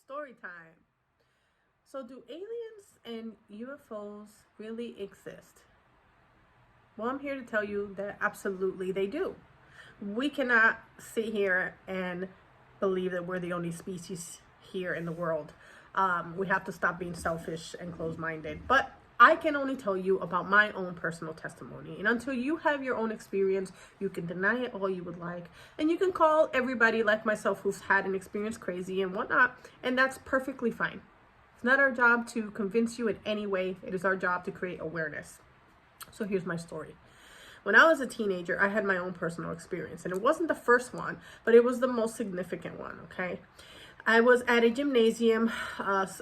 Story time. So, do aliens and UFOs really exist? Well, I'm here to tell you that absolutely they do. We cannot sit here and believe that we're the only species here in the world. We have to stop being selfish and closed minded. But I can only tell you about my own personal testimony. And until you have your own experience, you can deny it all you would like. And you can call everybody like myself who's had an experience crazy and whatnot. And that's perfectly fine. It's not our job to convince you in any way. It is our job to create awareness. So here's my story. When I was a teenager, I had my own personal experience. And it wasn't the first one, but it was the most significant one, okay? I was at a gymnasium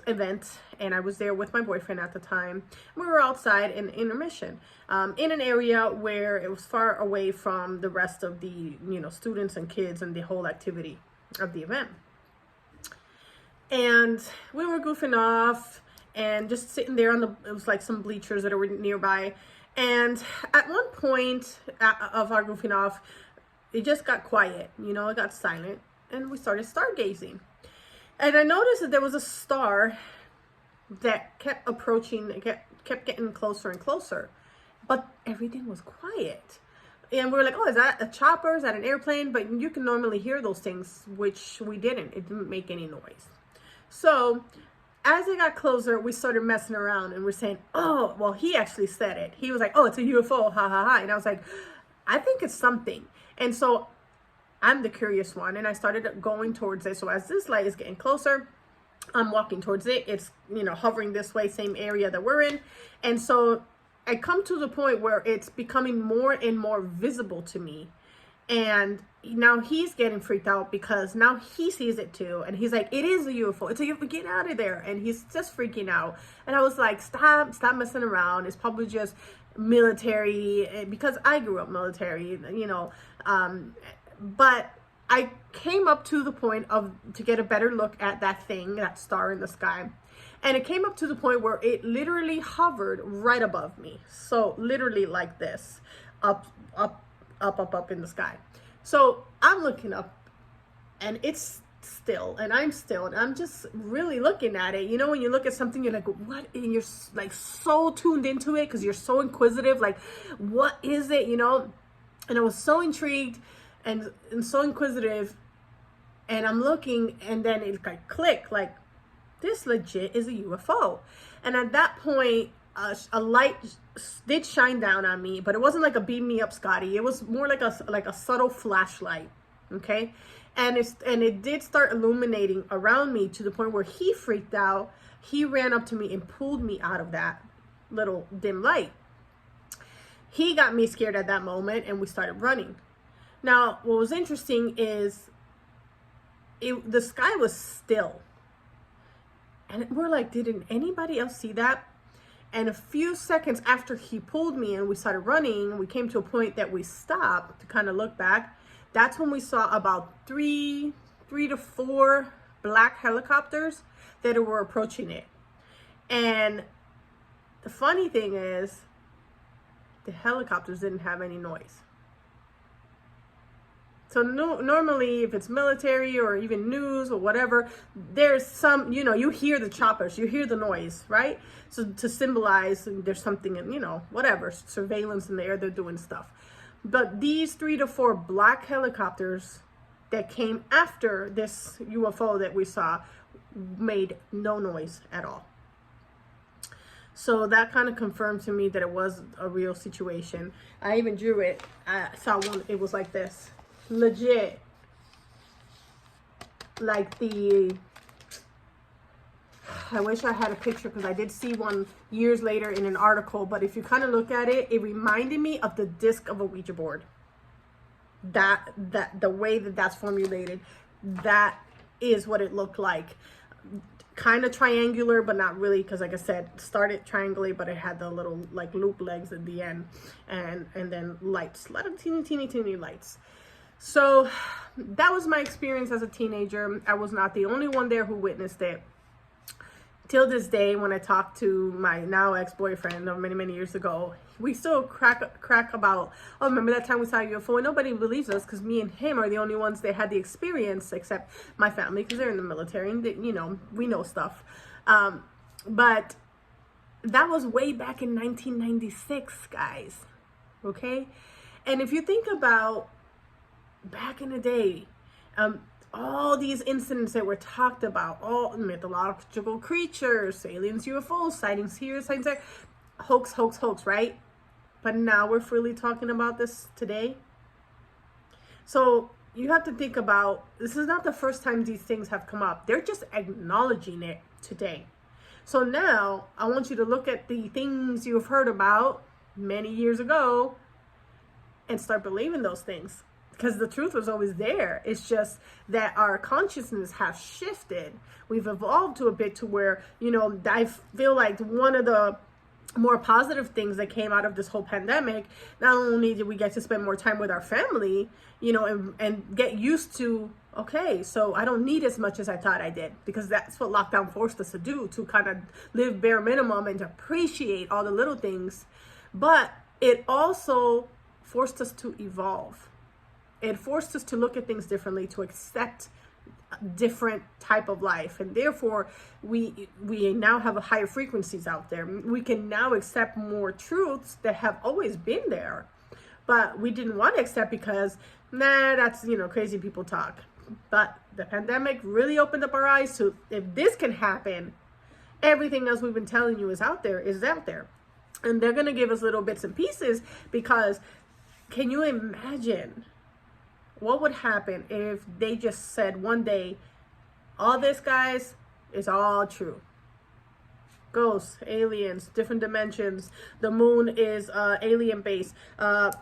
event, and I was there with my boyfriend at the time. We were outside in intermission, in an area where it was far away from the rest of the, students and kids and the whole activity of the event. And we were goofing off and just sitting there it was like some bleachers that were nearby. And at one point of our goofing off, it just got quiet, it got silent, and we started stargazing. And I noticed that there was a star that kept approaching, kept getting closer and closer, but everything was quiet. And we were like, oh, is that a chopper? Is that an airplane? But you can normally hear those things, which we didn't. It didn't make any noise. So as it got closer, we started messing around and we're saying, oh, well, he actually said it. He was like, oh, it's a UFO, ha, ha, ha. And I was like, I think it's something. And so I'm the curious one, and I started going towards it. So as this light is getting closer, I'm walking towards it. It's, hovering this way, same area that we're in. And so I come to the point where it's becoming more and more visible to me. And now he's getting freaked out because now he sees it too. And he's like, it is a UFO. It's a UFO. Get out of there. And he's just freaking out. And I was like, stop messing around. It's probably just military, because I grew up military, but I came up to the point to get a better look at that thing, that star in the sky. And it came up to the point where it literally hovered right above me. So literally like this, up in the sky. So I'm looking up and it's still, and I'm still, and I'm just really looking at it. When you look at something, you're like, what? And you're like so tuned into it because you're so inquisitive, like, what is it, And I was so intrigued and so inquisitive, and I'm looking, and then it like click, like, this legit is a UFO. And at that point, a light did shine down on me, but it wasn't like a beam me up Scotty. It was more like a subtle flashlight, okay? And it did start illuminating around me to the point where he freaked out. He ran up to me and pulled me out of that little dim light. He got me scared at that moment, and we started running. Now, what was interesting is the sky was still. And we're like, didn't anybody else see that? And a few seconds after he pulled me and we started running, we came to a point that we stopped to kind of look back. That's when we saw about three to four black helicopters that were approaching it. And the funny thing is, the helicopters didn't have any noise. So normally, if it's military or even news or whatever, there's some, you hear the choppers, you hear the noise, right? So to symbolize there's something in, whatever, surveillance in the air, they're doing stuff. But these 3 to 4 black helicopters that came after this UFO that we saw made no noise at all. So that kind of confirmed to me that it was a real situation. I even drew it. I saw one, it was like this. Legit, like I wish I had a picture because I did see one years later in an article, but if you kind of look at it, it reminded me of the disc of a Ouija board. That the way that's formulated, that is what it looked like. Kind of triangular, but not really, because like I said, started triangular, but it had the little like loop legs at the end, and then lights, a lot of teeny lights. So that was my experience as a teenager. I was not the only one there who witnessed it. till this day, when I talk to my now ex-boyfriend of many, many years ago, we still crack about, oh, remember that time we saw a UFO? And nobody believes us because me and him are the only ones that had the experience, except my family, because they're in the military and they, you know, we know stuff. But that was way back in 1996, guys. Okay? And if you think about back in the day, all these incidents that were talked about, all mythological creatures, aliens, UFOs, sightings here, sightings there, hoax, hoax, hoax, right? But now we're freely talking about this today. So you have to think about, this is not the first time these things have come up. They're just acknowledging it today. So now I want you to look at the things you've heard about many years ago and start believing those things. Because the truth was always there. It's just that our consciousness has shifted. We've evolved to a bit to where, you know, I feel like one of the more positive things that came out of this whole pandemic, not only did we get to spend more time with our family, you know, and get used to, okay, so I don't need as much as I thought I did, because that's what lockdown forced us to do, to kind of live bare minimum and to appreciate all the little things. But it also forced us to evolve. It forced us to look at things differently, to accept a different type of life. And therefore, we now have higher frequencies out there. We can now accept more truths that have always been there. But we didn't want to accept because, that's, you know, crazy people talk. But the pandemic really opened up our eyes to, if this can happen, everything else we've been telling you is out there. And they're going to give us little bits and pieces, because can you imagine what would happen if they just said one day, all this, guys, is all true? Ghosts, aliens, different dimensions, the moon is alien base,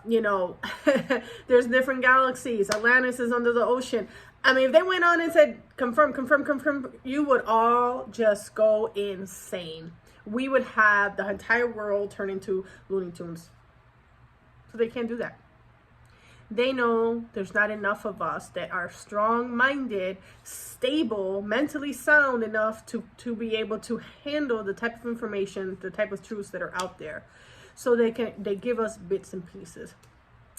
you know, there's different galaxies, Atlantis is under the ocean. I mean, if they went on and said, confirm, you would all just go insane. We would have the entire world turn into Looney Tunes. So they can't do that. They know there's not enough of us that are strong-minded, stable, mentally sound enough to be able to handle the type of information, the type of truths that are out there. So they give us bits and pieces.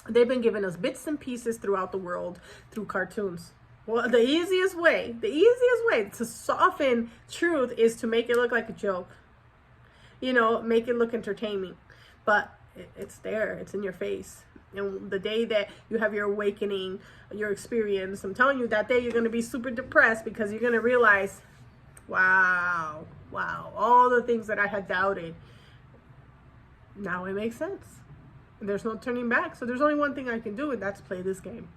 They've been giving us bits and pieces throughout the world through cartoons. Well, the easiest way to soften truth is to make it look like a joke. You know, make it look entertaining. But it's there. It's in your face. And the day that you have your awakening, your experience, I'm telling you, that day you're going to be super depressed, because you're going to realize, wow, all the things that I had doubted, now it makes sense. And there's no turning back. So there's only one thing I can do, and that's play this game.